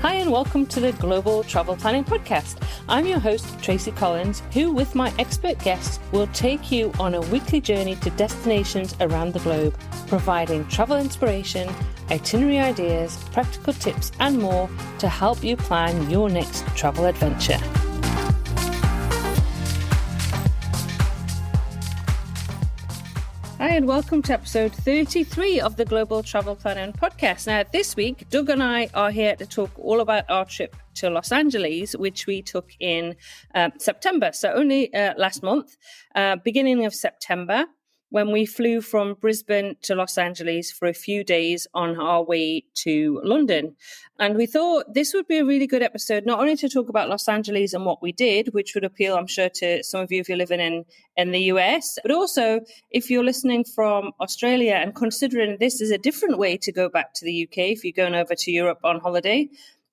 Hi and welcome to the Global Travel Planning Podcast. I'm your host, Tracy Collins, who with my expert guests will take you on a weekly journey to destinations around the globe, providing travel inspiration, itinerary ideas, practical tips and more to help you plan your next travel adventure. Hi and welcome to episode 33 of the Global Travel Planning Podcast. Now this week, Doug and I are here to talk all about our trip to Los Angeles, which we took in September. So only last month, beginning of September, when we flew from Brisbane to Los Angeles for a few days on our way to London. And we thought this would be a really good episode, not only to talk about Los Angeles and what we did, which would appeal, I'm sure, to some of you if you're living in the US, but also if you're listening from Australia and considering this is a different way to go back to the UK if you're going over to Europe on holiday.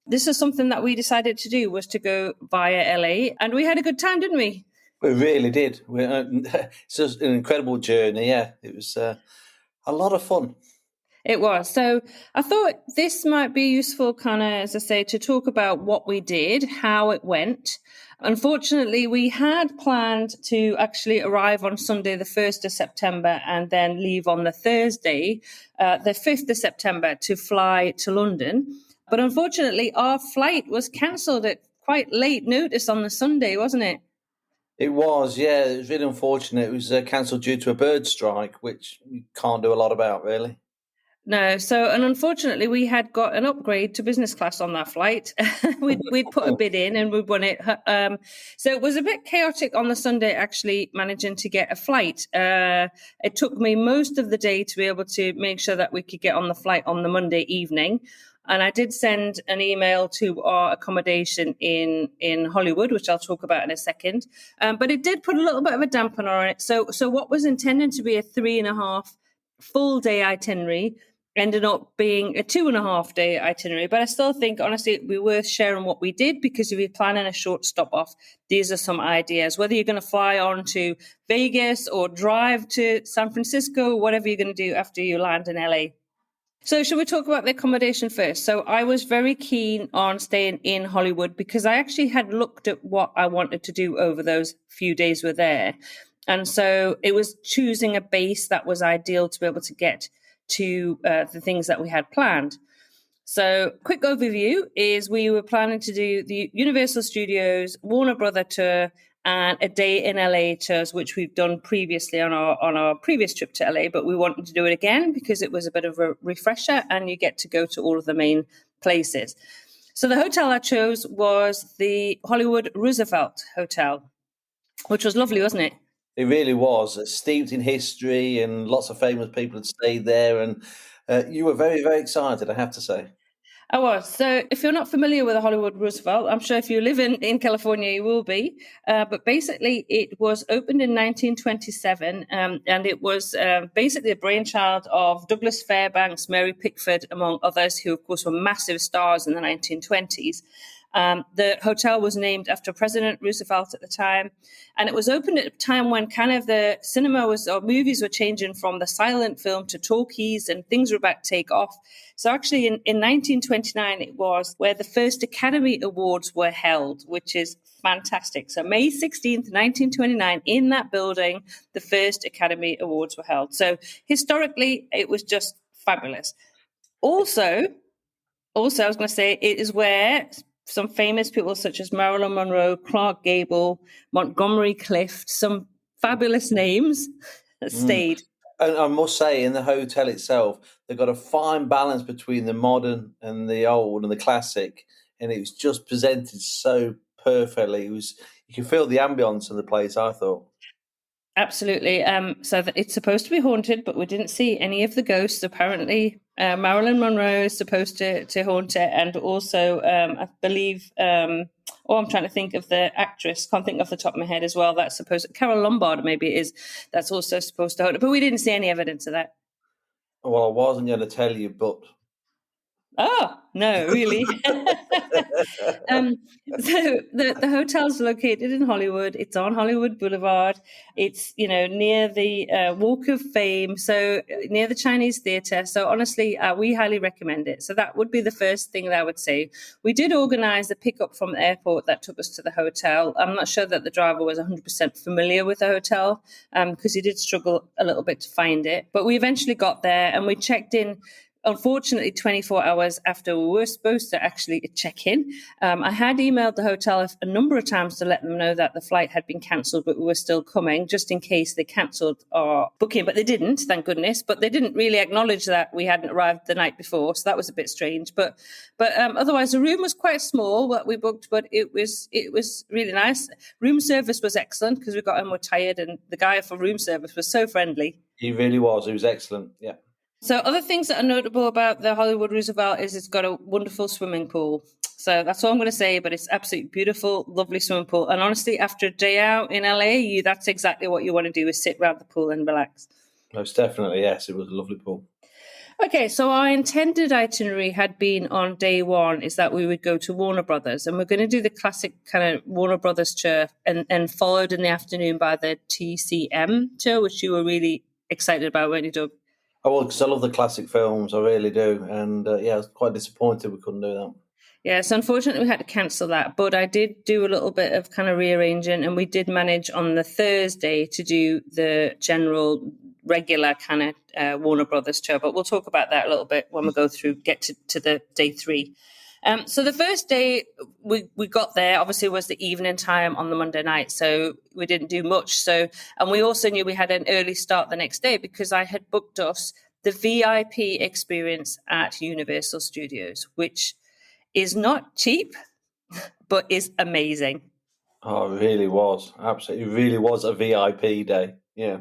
This is something that we decided to do, was to go via LA. And we had a good time, didn't we? We really did. It's just an incredible journey. Yeah, it was a lot of fun. It was. So I thought this might be useful, kind of, as I say, to talk about what we did, how it went. Unfortunately, we had planned to actually arrive on Sunday, the 1st of September, and then leave on the Thursday, the 5th of September, to fly to London. But unfortunately, our flight was cancelled at quite late notice on the Sunday, wasn't it? It was, yeah. It was really unfortunate. It was cancelled due to a bird strike, which we can't do a lot about, really. No. So, and unfortunately, we had got an upgrade to business class on that flight. we'd put a bid in and we won it. So it was a bit chaotic on the Sunday, actually managing to get a flight. It took me most of the day to be able to make sure that we could get on the flight on the Monday evening. And I did send an email to our accommodation in Hollywood, which I'll talk about in a second. But it did put a little bit of a dampener on it. So what was intended to be a 3.5 full day itinerary ended up being a 2.5 day itinerary. But I still think, honestly, it'd be worth sharing what we did, because if you're planning a short stop off, these are some ideas. Whether you're going to fly on to Vegas or drive to San Francisco, whatever you're going to do after you land in LA. So should we talk about the accommodation first? So I was very keen on staying in Hollywood because I actually had looked at what I wanted to do over those few days we're there. And so it was choosing a base that was ideal to be able to get to the things that we had planned. So quick overview is we were planning to do the Universal Studios, Warner Brother tour, and a day in LA tours, which we've done previously on our previous trip to LA, but we wanted to do it again because it was a bit of a refresher and you get to go to all of the main places. So the hotel I chose was the Hollywood Roosevelt Hotel, which was lovely, wasn't it? It really was. Steeped in history and lots of famous people had stayed there. And you were very, very excited, I have to say. I was. So if you're not familiar with the Hollywood Roosevelt, I'm sure if you live in California, you will be. But basically, it was opened in 1927, and it was basically a brainchild of Douglas Fairbanks, Mary Pickford, among others, who, of course, were massive stars in the 1920s. The hotel was named after President Roosevelt at the time, and it was opened at a time when kind of the cinema or movies were changing from the silent film to talkies, and things were about to take off. So actually in 1929, it was where the first Academy Awards were held, which is fantastic. So May 16th, 1929, in that building, the first Academy Awards were held. So historically, it was just fabulous. Also, I was going to say, it is where some famous people such as Marilyn Monroe, Clark Gable, Montgomery Clift, some fabulous names stayed. And I must say, in the hotel itself, they've got a fine balance between the modern and the old and the classic, and it was just presented so perfectly. You can feel the ambience of the place, I thought. Absolutely. So it's supposed to be haunted, but we didn't see any of the ghosts. Apparently, Marilyn Monroe is supposed to haunt it, and also, I believe, I'm trying to think of the actress. Can't think off the top of my head as well. That's supposed Carol Lombard, maybe it is. That's also supposed to haunt it, but we didn't see any evidence of that. Well, I wasn't going to tell you, but Oh, no, really? um, so the hotel's located in Hollywood. It's on Hollywood Boulevard. It's, near the Walk of Fame, so near the Chinese Theatre. So honestly, we highly recommend it. So that would be the first thing that I would say. We did organise a pickup from the airport that took us to the hotel. I'm not sure that the driver was 100% familiar with the hotel because he did struggle a little bit to find it. But we eventually got there and we checked in. Unfortunately, 24 hours after we were supposed to actually check in. I had emailed the hotel a number of times to let them know that the flight had been cancelled, but we were still coming, just in case they cancelled our booking. But they didn't, thank goodness. But they didn't really acknowledge that we hadn't arrived the night before, so that was a bit strange. But otherwise, the room was quite small, what we booked, but it was really nice. Room service was excellent because we got home, we're tired, and the guy for room service was so friendly. He really was. He was excellent. Yeah. So other things that are notable about the Hollywood Roosevelt is it's got a wonderful swimming pool. So that's all I'm going to say, but it's absolutely beautiful, lovely swimming pool. And honestly, after a day out in LA, that's exactly what you want to do, is sit around the pool and relax. Most definitely, yes. It was a lovely pool. Okay, so our intended itinerary had been on day one is that we would go to Warner Brothers, and we're going to do the classic kind of Warner Brothers tour and followed in the afternoon by the TCM tour, which you were really excited about, weren't you, Doug? Oh, well, because I love the classic films, I really do. And I was quite disappointed we couldn't do that. Yeah, so unfortunately we had to cancel that, but I did do a little bit of kind of rearranging, and we did manage on the Thursday to do the general regular kind of Warner Brothers tour, but we'll talk about that a little bit when we go through, get to the day three. So the first day we got there, obviously, was the evening time on the Monday night, so we didn't do much. So, and we also knew we had an early start the next day because I had booked us the VIP experience at Universal Studios, which is not cheap, but is amazing. Oh, it really was. Absolutely. It really was a VIP day. Yeah.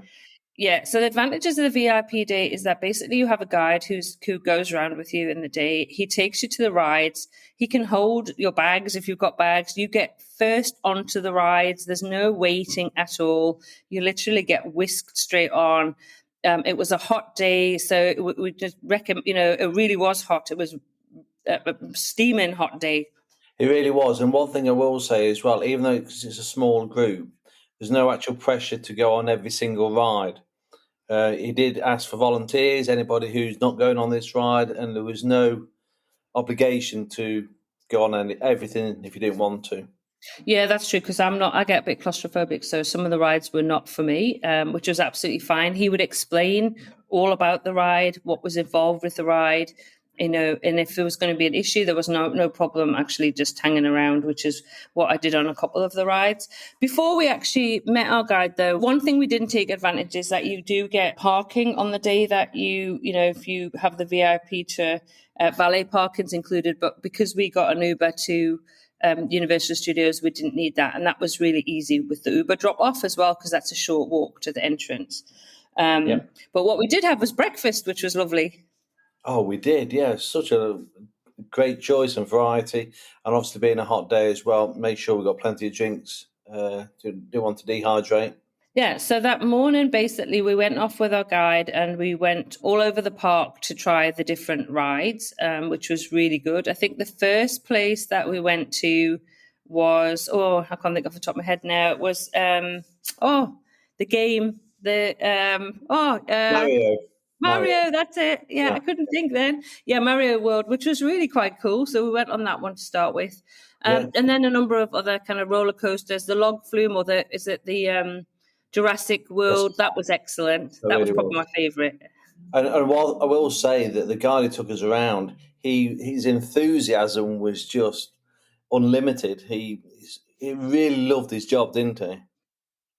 Yeah, so the advantages of the VIP day is that basically you have a guide who goes around with you in the day. He takes you to the rides. He can hold your bags if you've got bags. You get first onto the rides. There's no waiting at all. You literally get whisked straight on. It was a hot day, so we just recommend. It really was hot. It was a steaming hot day. It really was. And one thing I will say as well, even though it's a small group, there's no actual pressure to go on every single ride. He did ask for volunteers, anybody who's not going on this ride, and there was no obligation to go on everything if you didn't want to. Yeah, that's true, because I get a bit claustrophobic, so some of the rides were not for me, which was absolutely fine. He would explain all about the ride, what was involved with the ride, and if there was going to be an issue, there was no problem actually just hanging around, which is what I did on a couple of the rides. Before we actually met our guide, though, one thing we didn't take advantage is that you do get parking on the day that if you have the VIP to valet parking's included, but because we got an Uber to Universal Studios, we didn't need that, and that was really easy with the Uber drop off as well, because that's a short walk to the entrance. But what we did have was breakfast, which was lovely. Oh, we did, yeah. Such a great choice and variety, and obviously being a hot day as well, make sure we got plenty of drinks. Didn't want to dehydrate. Yeah, so that morning, basically, we went off with our guide and we went all over the park to try the different rides, which was really good. I think the first place that we went to was, I can't think off the top of my head now. It was, the game, Mario, that's it. Yeah, I couldn't think then. Yeah, Mario World, which was really quite cool. So we went on that one to start with. And then a number of other kind of roller coasters, the log flume, or the Jurassic World, that was excellent. That was probably my favourite. And while I will say that the guy who took us around, his enthusiasm was just unlimited. He really loved his job, didn't he?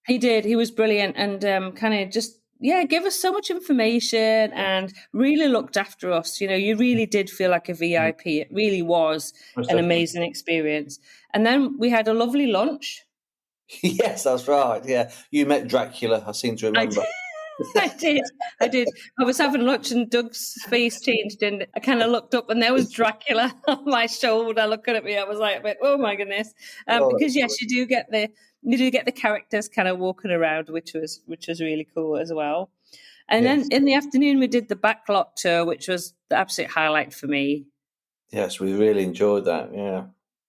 He did. He was brilliant, and kind of just gave us so much information and really looked after us. You really did feel like a VIP. It really was an amazing experience. And then we had a lovely lunch. Yes, that's right. Yeah, you met Dracula, I seem to remember. I did. I was having lunch and Doug's face changed, and I kind of looked up and there was Dracula on my shoulder looking at me. I was like, oh my goodness. Because yes, you do get the characters kind of walking around, which was really cool as well. And then in the afternoon we did the backlot tour, which was the absolute highlight for me. Yes, we really enjoyed that. Yeah.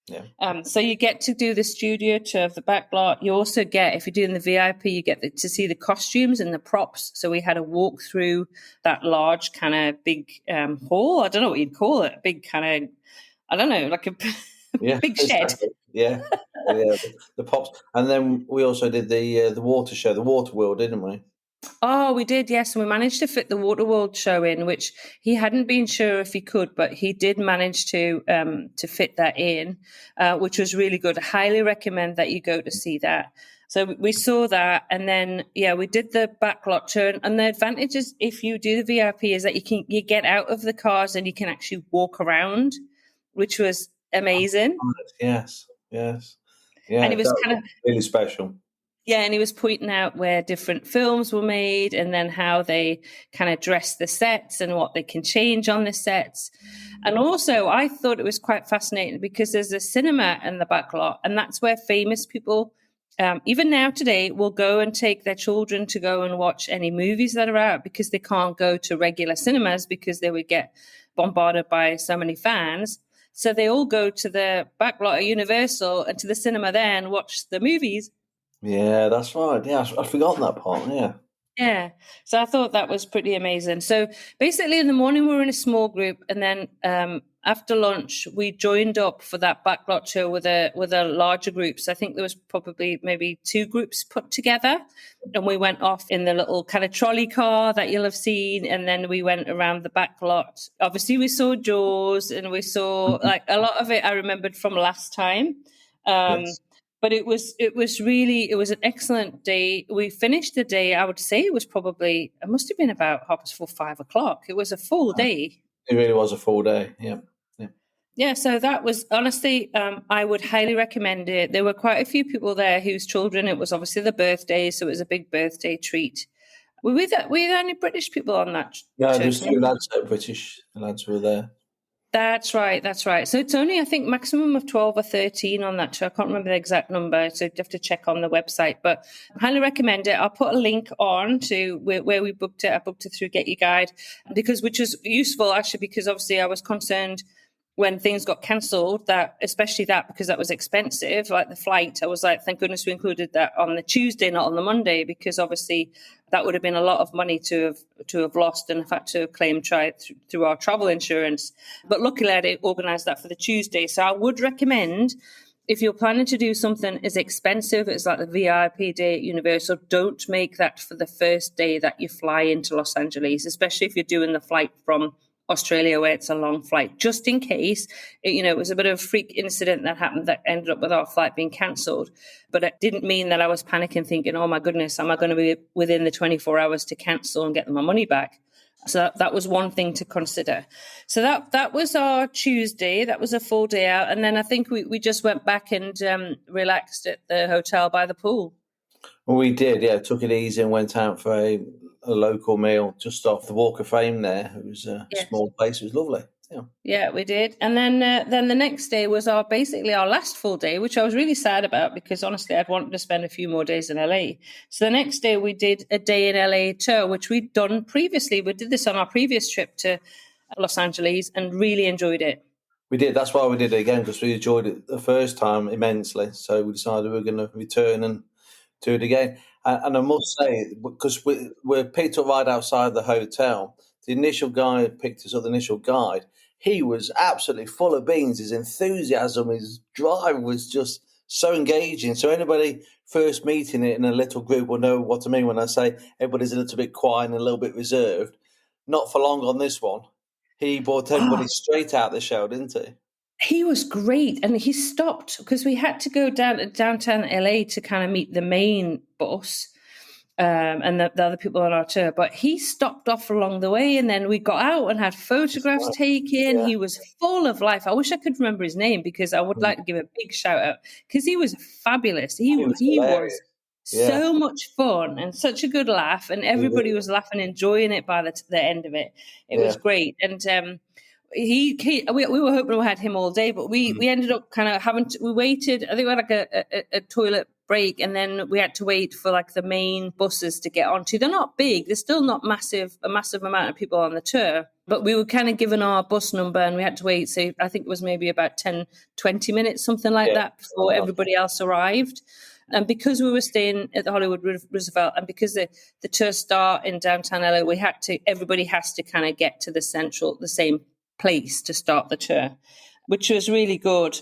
Yeah. So you get to do the studio tour of the back lot. You also get, if you're doing the VIP, you get to see the costumes and the props. So we had a walk through that large kind of big hall. I don't know what you'd call it. Big kind of, I don't know, like a Yeah, big shed. exactly. Yeah. Yeah, the pops. And then we also did the water show, the water world, didn't we? Oh, we did, yes. And we managed to fit the Waterworld show in, which he hadn't been sure if he could, but he did manage to fit that in, which was really good. I highly recommend that you go to see that. So we saw that, and then we did the backlot tour. And the advantage is if you do the VIP is that you get out of the cars and you can actually walk around, which was amazing. Yes, yes. And Yeah, it that was kind was of really special. Yeah, and he was pointing out where different films were made and then how they kind of dress the sets and what they can change on the sets. And also, I thought it was quite fascinating because there's a cinema in the back lot, and that's where famous people, even now today, will go and take their children to go and watch any movies that are out because they can't go to regular cinemas because they would get bombarded by so many fans. So they all go to the back lot of Universal and to the cinema there and watch the movies. Yeah, that's right. Yeah, I'd forgotten that part. Yeah. Yeah. So I thought that was pretty amazing. So basically, in the morning, we were in a small group, and then after lunch, we joined up for that backlot tour with a larger group. So I think there was probably maybe 2 groups put together, and we went off in the little kind of trolley car that you'll have seen, and then we went around the back lot. Obviously, we saw Jaws, and we saw like a lot of it I remembered from last time. Yes. But it was an excellent day. We finished the day. I would say it must have been about 5:30. It was a full day. It really was a full day. Yeah. Yeah. Yeah, so that was honestly, I would highly recommend it. There were quite a few people there whose children, it was obviously the birthday, so it was a big birthday treat. Were there any British people on that No, trip? there's 2 lads, British lads were there. That's right. That's right. So it's only, I think, maximum of 12 or 13 on that show. I can't remember the exact number, so you have to check on the website. But I highly recommend it. I'll put a link on to where we booked it. I booked it through Get Your Guide which is useful actually, because obviously I was concerned when things got cancelled, that especially that because that was expensive, like the flight. I was like, thank goodness we included that on the Tuesday, not on the Monday, because obviously that would have been a lot of money to have lost and have had to claim through our travel insurance. But luckily, I organised that for the Tuesday. So I would recommend, if you're planning to do something as expensive as like the VIP day at Universal, don't make that for the first day that you fly into Los Angeles, especially if you're doing the flight from Australia, where it's a long flight, just in case. It was a bit of a freak incident that happened that ended up with our flight being cancelled. But it didn't mean that I was panicking thinking, oh my goodness, am I going to be within the 24 hours to cancel and get my money back? So that was one thing to consider. So that was our Tuesday. That was a full day out. And then I think we just went back and relaxed at the hotel by the pool. Well, we did, yeah. Took it easy and went out for a local meal just off the Walk of Fame there. It was a small place. It was lovely. Yeah. Yeah, we did. And then the next day was basically our last full day, which I was really sad about because honestly, I'd wanted to spend a few more days in LA. So the next day we did a day in LA tour, which we'd done previously. We did this on our previous trip to Los Angeles and really enjoyed it. We did. That's why we did it again, because we enjoyed it the first time immensely. So we decided we were going to return and do it again. And I must say, because we're picked up right outside the hotel, the initial guy who picked us up, the initial guide, he was absolutely full of beans. His enthusiasm, his drive was just so engaging. So anybody first meeting it in a little group will know what I mean when I say everybody's a little bit quiet and a little bit reserved. Not for long on this one. He brought everybody straight out the show, didn't he? He was great, and he stopped because we had to go down to downtown LA to kind of meet the main boss and the other people on our tour. But he stopped off along the way, and then we got out and had photographs taken. Yeah. He was full of life. I wish I could remember his name because I would like to give a big shout out because he was fabulous. He was so much fun and such a good laugh, and everybody was laughing, enjoying it by the end of it. It was great, and we were hoping we had him all day, but we ended up kind of we waited. I think we had like a toilet break, and then we had to wait for like the main buses to get onto. They're not big, they're still not a massive amount of people on the tour, but we were kind of given our bus number and we had to wait. So I think it was maybe about 10-20 minutes, something like that, before everybody else arrived. And because we were staying at the Hollywood Roosevelt, and because the tour start in downtown LA, everybody has to kind of get to the same place to start the tour, which was really good.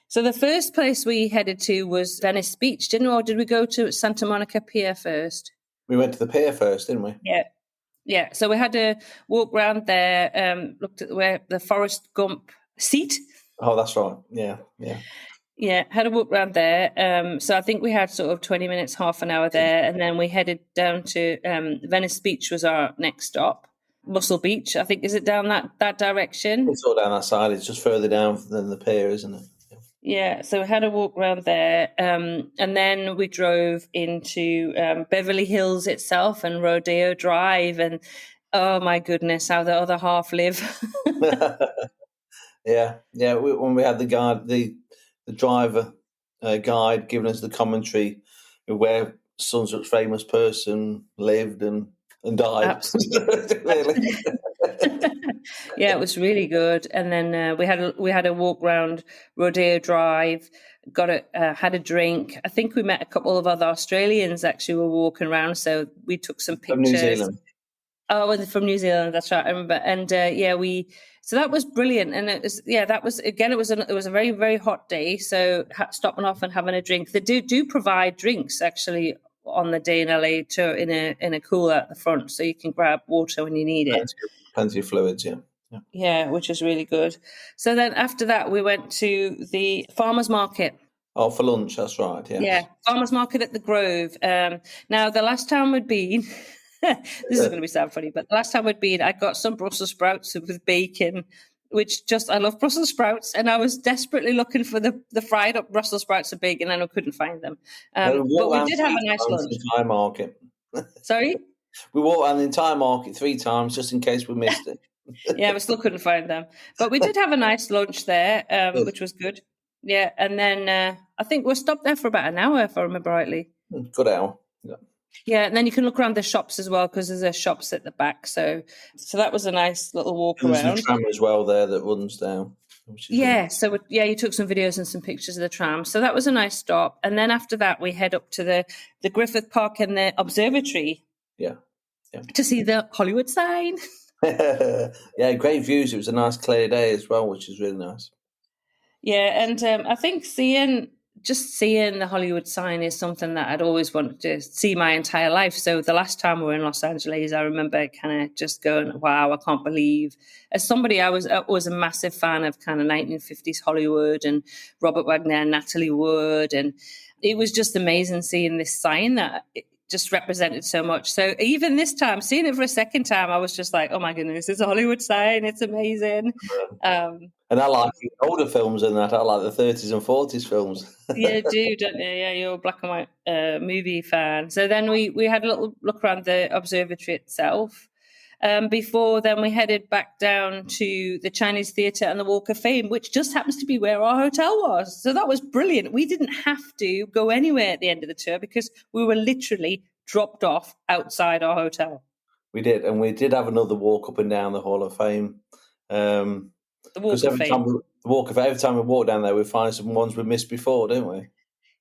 So the first place we headed to was Venice Beach, didn't we? Or did we go to Santa Monica Pier first? We went to the pier first, didn't we? Yeah. Yeah. So we had to walk around there, looked at where the Forrest Gump seat. Oh, that's right. Yeah, yeah. Yeah, had a walk around there. So I think we had sort of 20 minutes, half an hour there. And then we headed down to Venice Beach was our next stop. Muscle Beach, I think, is it down that direction? It's all down that side. It's just further down than the pier, isn't it? Yeah, so we had a walk around there. And then we drove into Beverly Hills itself and Rodeo Drive. And oh my goodness, how the other half live. Yeah. When we had the guide, the driver guide giving us the commentary of where Sunset's famous person lived and died. Absolutely. Really. Yeah, it was really good. And then we had a walk around Rodeo Drive. Had a drink. I think we met a couple of other Australians actually were walking around, so we took some pictures. From New Zealand. Oh, and from New Zealand, that's right. I remember. And so that was brilliant. And it was it was a very, very hot day. So stopping off and having a drink. They do provide drinks actually on the day in LA tour in a cooler at the front, so you can grab water when you need it. Plenty of fluids, yeah. Yeah, which is really good. So then after that, we went to the farmers market. Oh, for lunch, that's right. Yeah. Yeah, farmers market at the Grove. Now, the last time we'd been, this is going to be sound funny, but the last time we'd been, I got some Brussels sprouts with bacon, I love Brussels sprouts, and I was desperately looking for the fried up Brussels sprouts with bacon, and I couldn't find them. But we did have a nice lunch. The entire market. Sorry? We walked around the entire market 3 times just in case we missed it. Yeah, we still couldn't find them. But we did have a nice lunch there, which was good. Yeah, and then I think we stopped there for about an hour, if I remember rightly. Good hour. Yeah, and then you can look around the shops as well, because there's shops at the back. So that was a nice little walk around. There's a tram as well there that runs down. Yeah, so you took some videos and some pictures of the tram. So that was a nice stop. And then after that, we head up to the Griffith Park and the observatory. Yeah. To see the Hollywood sign. Yeah, great views. It was a nice clear day as well, which is really nice. Yeah, and I think seeing the Hollywood sign is something that I'd always wanted to see my entire life. So the last time we were in Los Angeles, I remember kind of just going, wow, I can't believe. As somebody, I was a massive fan of kind of 1950s Hollywood and Robert Wagner and Natalie Wood. And it was just amazing seeing this sign that just represented so much. So even this time, seeing it for a second time, I was just like, oh my goodness, it's a Hollywood sign. It's amazing. And I like the older films than that. I like the 30s and 40s films. Yeah, do, don't you? Yeah, you're a black and white movie fan. So then we had a little look around the observatory itself. Before then, we headed back down to the Chinese Theatre and the Walk of Fame, which just happens to be where our hotel was. So that was brilliant. We didn't have to go anywhere at the end of the tour because we were literally dropped off outside our hotel. We did, and we did have another walk up and down the Hall of Fame. The Walk of Fame. Every time we walk down there, we find some ones we missed before, don't we?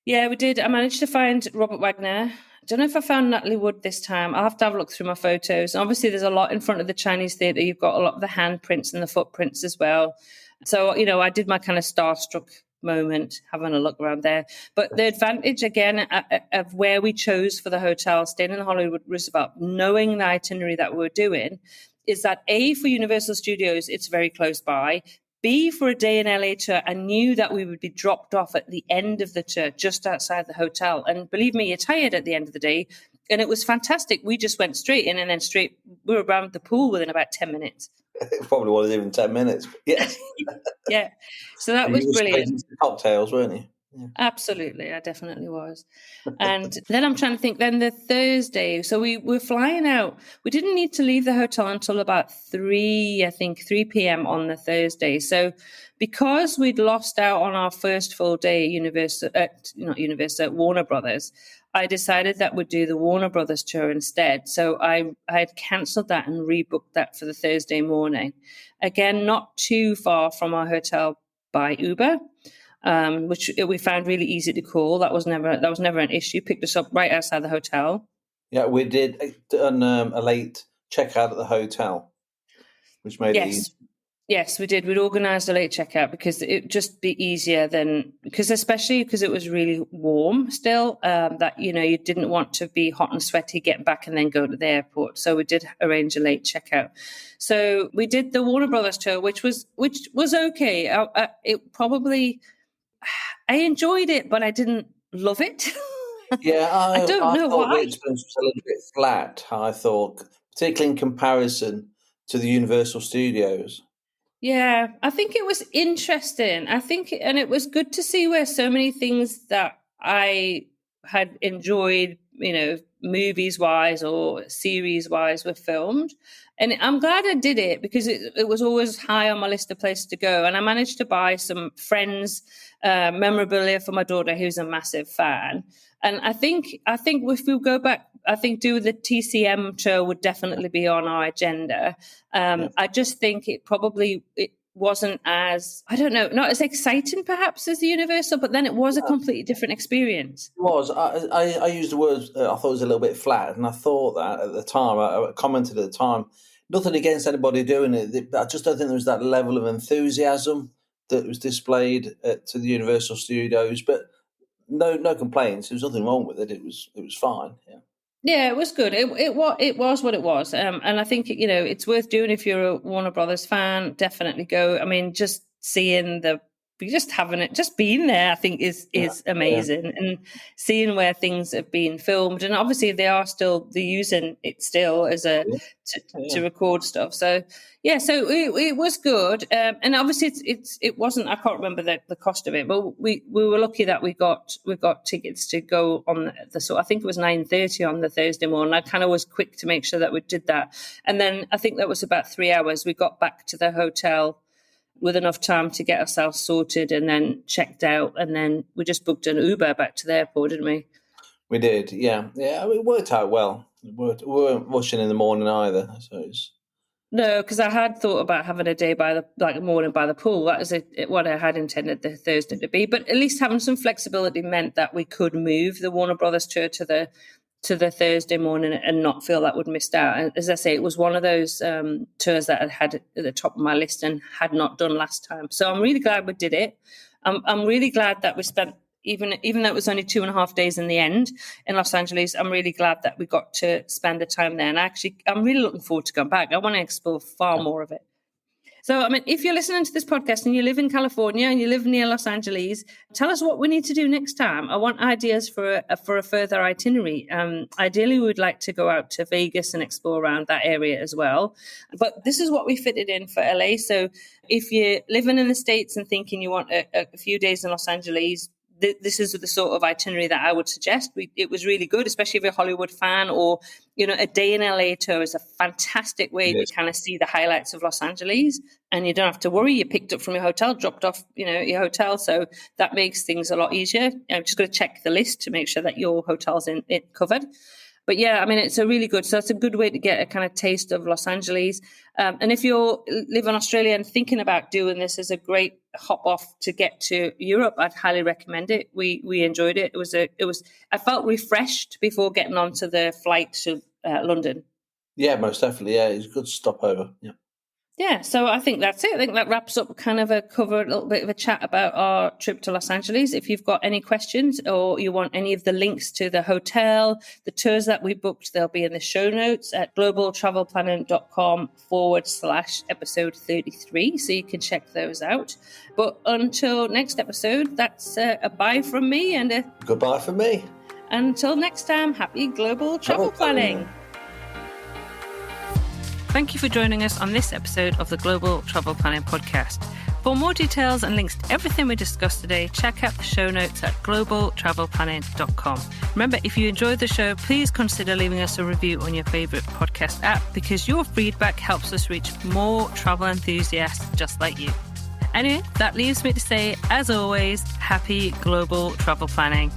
Yeah, we did. I managed to find Robert Wagner. I don't know if I found Natalie Wood this time. I'll have to have a look through my photos. And obviously, there's a lot in front of the Chinese Theatre. You've got a lot of the handprints and the footprints as well. So, I did my kind of starstruck moment having a look around there. But the advantage, again, of where we chose for the hotel, staying in the Hollywood Roosevelt, knowing the itinerary that we were doing, is that A, for Universal Studios, it's very close by. B, for a day in LA tour, I knew that we would be dropped off at the end of the tour, just outside the hotel. And believe me, you're tired at the end of the day. And it was fantastic. We just went straight in and then we were around the pool within about 10 minutes. It probably wasn't even 10 minutes. But yes. Yeah. So that was brilliant. Cocktails, weren't you? Yeah. Absolutely, I definitely was. And then I'm trying to think, then the Thursday, so we were flying out. We didn't need to leave the hotel until about 3 p.m. on the Thursday. So because we'd lost out on our first full day at Warner Brothers, I decided that we'd do the Warner Brothers tour instead. So I had cancelled that and rebooked that for the Thursday morning. Again, not too far from our hotel by Uber. Which we found really easy to call. That was never an issue. Picked us up right outside the hotel. Yeah, we did a late checkout at the hotel, which made it easy. Yes, we did. We'd organised a late checkout because it'd just be easier especially because it was really warm still, that, you didn't want to be hot and sweaty, get back and then go to the airport. So we did arrange a late checkout. So we did the Warner Brothers tour, which was okay. I enjoyed it, but I didn't love it. Yeah, I don't know thought why. the experience was a little bit flat, I thought, particularly in comparison to the Universal Studios. Yeah, I think it was interesting. And it was good to see where so many things that I had enjoyed, movies wise or series wise were filmed. And I'm glad I did it because it was always high on my list of places to go. And I managed to buy some friends' memorabilia for my daughter, who's a massive fan. And I think if we go back, I think do the TCM tour would definitely be on our agenda. I just think it wasn't as, I don't know, not as exciting perhaps as the Universal, but then it was a completely different experience. It was. I used the words, I thought it was a little bit flat, and I thought that at the time, I commented at the time, nothing against anybody doing it, but I just don't think there was that level of enthusiasm that was displayed to the Universal Studios, but no complaints. There was nothing wrong with it. It was fine. Yeah. Yeah, it was good. It was what it was, and I think it's worth doing if you're a Warner Brothers fan. Definitely go. I mean, just seeing just being there, I think is amazing, and seeing where things have been filmed, and obviously they're using it still as to record stuff. So yeah, so it was good, and obviously it wasn't. I can't remember the cost of it, but we were lucky that we got tickets to go on the so I think it was 9:30 on the Thursday morning. I kind of was quick to make sure that we did that, and then I think that was about 3 hours. We got back to the hotel with enough time to get ourselves sorted and then checked out, and then we just booked an Uber back to the airport, didn't we? We did, yeah. It worked out well. We weren't rushing in the morning either, so No, because I had thought about having a day morning by the pool. That was what I had intended the Thursday to be. But at least having some flexibility meant that we could move the Warner Brothers tour to the Thursday morning and not feel that we'd missed out. And as I say, it was one of those tours that I had at the top of my list and had not done last time. So I'm really glad we did it. I'm really glad that we spent, even though it was only 2.5 days in the end in Los Angeles, I'm really glad that we got to spend the time there. And I'm really looking forward to going back. I want to explore far more of it. So, I mean, if you're listening to this podcast and you live in California and you live near Los Angeles, tell us what we need to do next time. I want ideas for a further itinerary. Ideally, we would like to go out to Vegas and explore around that area as well. But this is what we fitted in for LA. So if you're living in the States and thinking you want a few days in Los Angeles, this is the sort of itinerary that I would suggest. It was really good, especially if you're a Hollywood fan, or, a day in LA tour is a fantastic way to kind of see the highlights of Los Angeles, and you don't have to worry. You're picked up from your hotel, dropped off, your hotel. So that makes things a lot easier. I'm just going to check the list to make sure that your hotel's covered. But yeah, I mean, it's a good way to get a kind of taste of Los Angeles. And if you live in Australia and thinking about doing this as a great hop off to get to Europe, I'd highly recommend it. We enjoyed it. I felt refreshed before getting onto the flight to London. Yeah, most definitely. Yeah, it's a good stopover. Yeah. Yeah, so I think that's it. I think that wraps up kind of a little bit of a chat about our trip to Los Angeles. If you've got any questions or you want any of the links to the hotel, the tours that we booked, they'll be in the show notes at globaltravelplanning.com/episode 33. So you can check those out. But until next episode, that's a bye from me and a goodbye from me. Until next time, happy global travel planning. Thank you for joining us on this episode of the Global Travel Planning Podcast. For more details and links to everything we discussed today, check out the show notes at globaltravelplanning.com. Remember, if you enjoyed the show, please consider leaving us a review on your favorite podcast app, because your feedback helps us reach more travel enthusiasts just like you. Anyway, that leaves me to say, as always, happy global travel planning.